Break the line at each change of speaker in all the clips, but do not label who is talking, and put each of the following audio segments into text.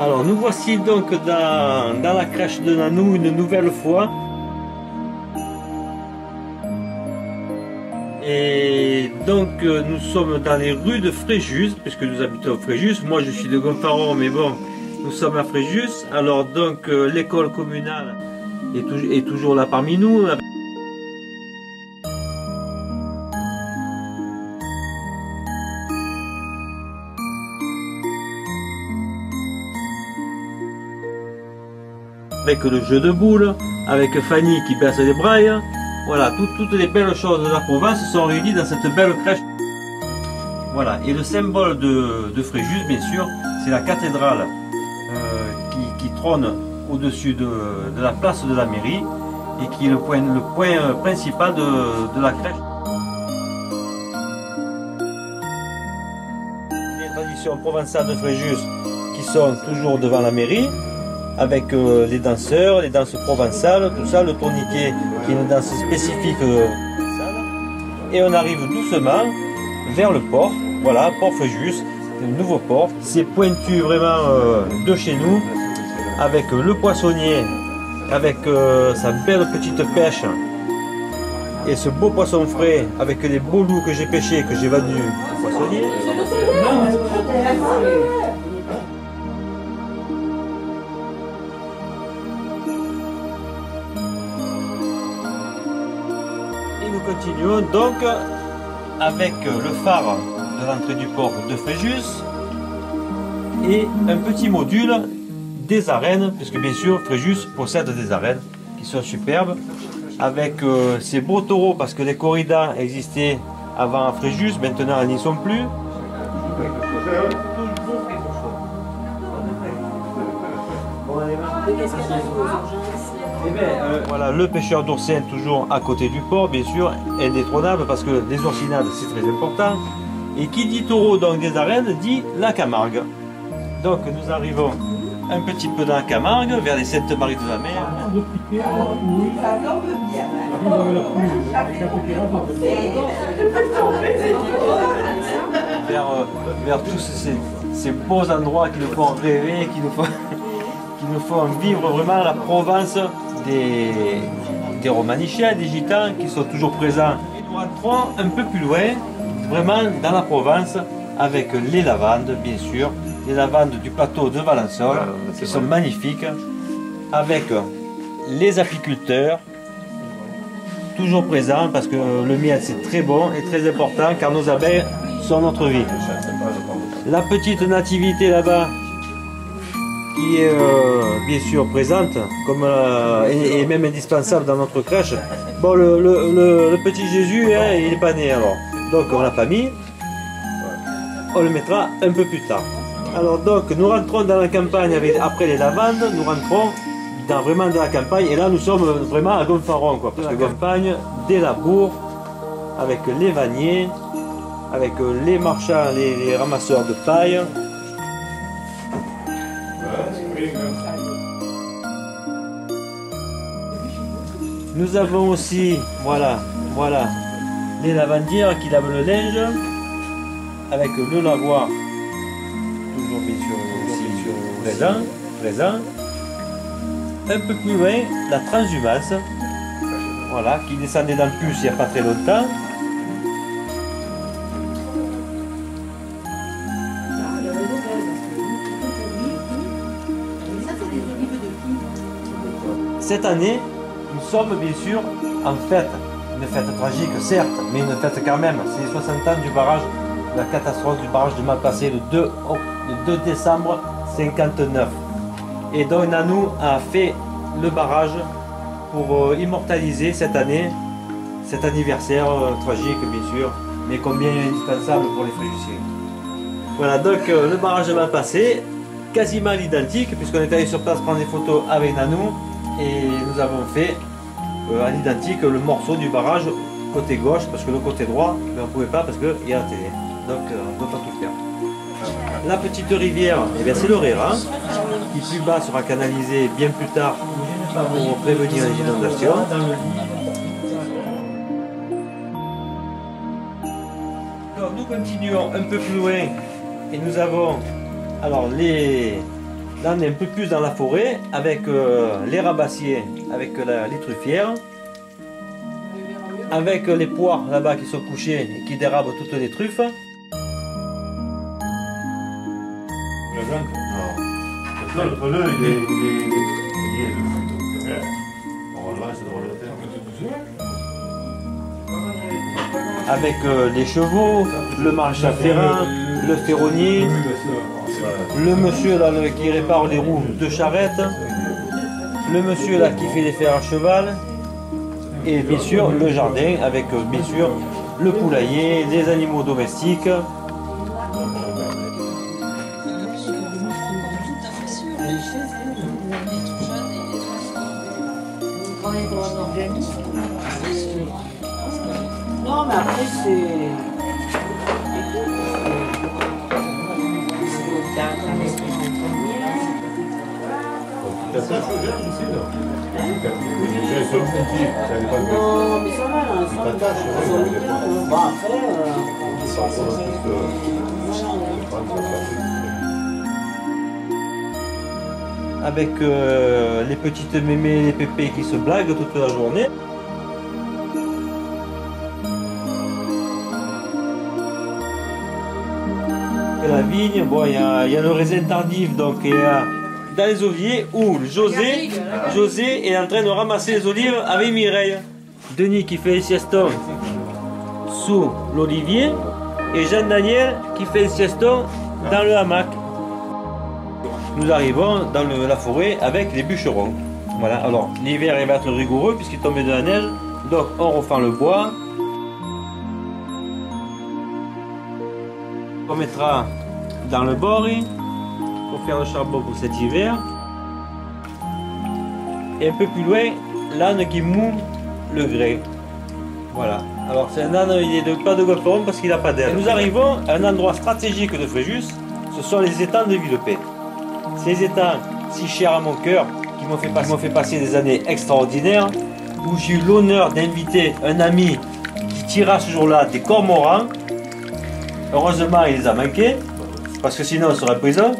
Alors nous voici donc dans la crèche de Nanou une nouvelle fois. Et donc nous sommes dans les rues de Fréjus, puisque nous habitons à Fréjus. Moi je suis de Gonfaron, mais bon, nous sommes à Fréjus. Alors donc l'école communale est toujours là parmi nous. Avec le jeu de boules, avec Fanny qui perce les brailles. Voilà, toutes les belles choses de la province sont réunies dans cette belle crèche. Voilà, et le symbole de Fréjus, bien sûr, c'est la cathédrale qui trône au-dessus de la place de la mairie et qui est le point principal de la crèche. Les traditions provençales de Fréjus qui sont toujours devant la mairie, avec les danseurs, les danses provençales, tout ça, le tourniquet qui est une danse spécifique et on arrive doucement vers le port, voilà, port Fréjus, le nouveau port. C'est pointu vraiment de chez nous, avec le poissonnier, avec sa belle petite pêche et ce beau poisson frais avec les beaux loups que j'ai pêchés, que j'ai vendus au poissonnier. Nous continuons donc avec le phare de l'entrée du port de Fréjus et un petit module des arènes, puisque bien sûr Fréjus possède des arènes qui sont superbes, avec ces beaux taureaux, parce que les corridas existaient avant à Fréjus, maintenant elles n'y sont plus. Voilà, le pêcheur d'oursins toujours à côté du port, bien sûr, indétrônable parce que les oursinades c'est très important. Et qui dit taureau donc des arènes dit la Camargue. Donc nous arrivons un petit peu dans la Camargue, vers les Saintes-Maries de la Mer. Vers tous ces beaux endroits qui nous font rêver, qui nous font vivre vraiment la Provence des Romanichais, des Gitans qui sont toujours présents. Et nous rentrons un peu plus loin, vraiment dans la Provence, avec les lavandes, bien sûr, les lavandes du plateau de Valençol, qui sont magnifiques, avec les apiculteurs, toujours présents, parce que le miel c'est très bon et très important, car nos abeilles sont notre vie. La petite nativité là-bas, qui est bien sûr présente comme, et même indispensable dans notre crèche. Bon, le petit Jésus, hein, il n'est pas né alors, donc on l'a pas mis, on le mettra un peu plus tard. Alors donc nous rentrons dans la campagne après les lavandes, nous rentrons vraiment dans la campagne et là nous sommes vraiment à Gonfaron, quoi, parce que campagne, des labours, avec les vanniers, avec les marchands, les ramasseurs de paille. Nous avons aussi, voilà, les lavandières qui lavent le linge, avec le lavoir, toujours bien sûr aussi présent. Un peu plus loin, la transhumance, voilà, qui descendait dans le Puce il n'y a pas très longtemps. Cette année, nous sommes bien sûr en fête, une fête tragique certes, mais une fête quand même. C'est les 60 ans du barrage, de la catastrophe du barrage de Malpasset le 2 décembre 59. Et donc Nanou a fait le barrage pour immortaliser cette année, cet anniversaire tragique bien sûr, mais combien indispensable pour les Fréjussiens. Voilà, donc le barrage de Malpasset, quasiment à l'identique, puisqu'on est allé sur place prendre des photos avec Nanou. Et nous avons fait à l'identique le morceau du barrage côté gauche, parce que le côté droit, on ne pouvait pas parce qu'il y a la télé. Donc on ne peut pas tout faire. La petite rivière, eh c'est le Réra, qui plus bas sera canalisé bien plus tard pour prévenir les inondations. Alors nous continuons un peu plus loin et nous avons alors Là on est un peu plus dans la forêt avec les rabassiers, avec les truffières, avec les poires là-bas qui sont couchées et qui dérabent toutes les truffes. Avec les chevaux, le maréchal Ferrand, le ferronnier, le monsieur là, qui répare les roues de charrette, le monsieur là qui fait les fers à cheval, et bien sûr le jardin avec bien sûr le poulailler, les animaux domestiques.
Non, mais après, c'est... Non, mais ça va, là, ça va. Bon, après...
Avec les petites mémés, les pépés qui se blaguent toute la journée. La vigne, bon, il y a le raisin tardif, donc il y a dans les oliviers où José est en train de ramasser les olives avec Mireille. Denis qui fait les siestons sous l'olivier et Jean-Daniel qui fait les siestons dans le hamac. Nous arrivons dans la forêt avec les bûcherons. Voilà, alors l'hiver il va être rigoureux puisqu'il tombe de la neige, donc on refend le bois. On mettra dans le bord pour faire le charbon pour cet hiver. Et un peu plus loin, l'âne qui moue le grès. Voilà. Alors c'est un âne, il n'est pas de Golferon parce qu'il n'a pas d'aile. Nous arrivons à un endroit stratégique de Fréjus, ce sont les étangs de Villepet. Ces étangs si chers à mon cœur, qui m'ont fait passer des années extraordinaires, où j'ai eu l'honneur d'inviter un ami qui tira ce jour-là des cormorans. Heureusement, il les a manqués, parce que sinon on serait prison.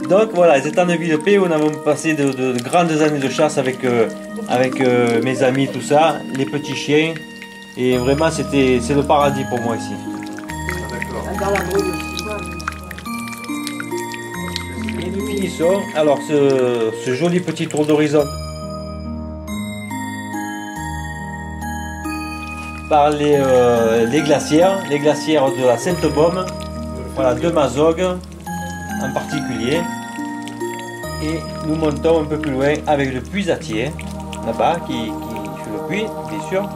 Donc voilà, les étangs de Villepet où nous avons passé de grandes années de chasse avec mes amis, tout ça, les petits chiens. Et vraiment, c'est le paradis pour moi ici. Et nous finissons, alors ce joli petit tour d'horizon par les glacières de la Sainte-Baume, voilà, de Mazogues en particulier. Et nous montons un peu plus loin avec le puisatier, là-bas, qui fait le puits, bien sûr,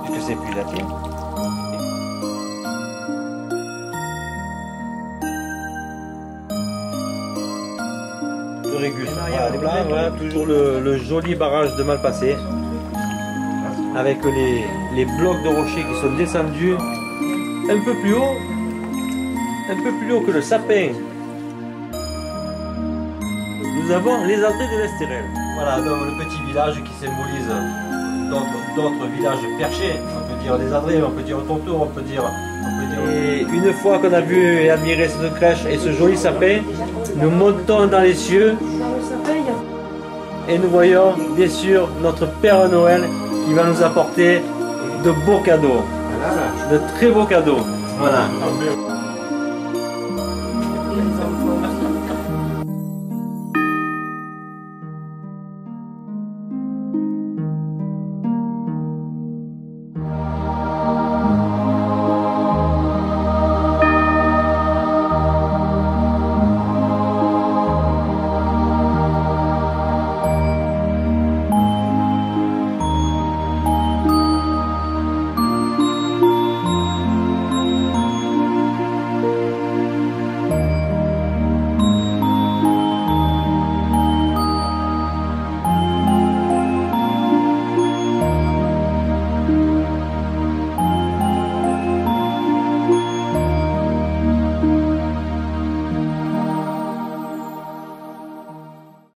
puisque c'est puisatier. Le Régus, voilà, toujours le joli barrage de Malpassé, avec les blocs de rochers qui sont descendus un peu plus haut que le sapin. Nous avons les entrées de l'Estérel. Voilà, donc le petit village qui symbolise d'autres villages perchés. On peut dire les Andrés, on peut dire Tonto, on peut dire... Et une fois qu'on a vu et admiré cette crèche et ce joli sapin, nous montons dans les cieux et nous voyons bien sûr notre Père Noël qui va nous apporter de beaux cadeaux, de très beaux cadeaux. Voilà.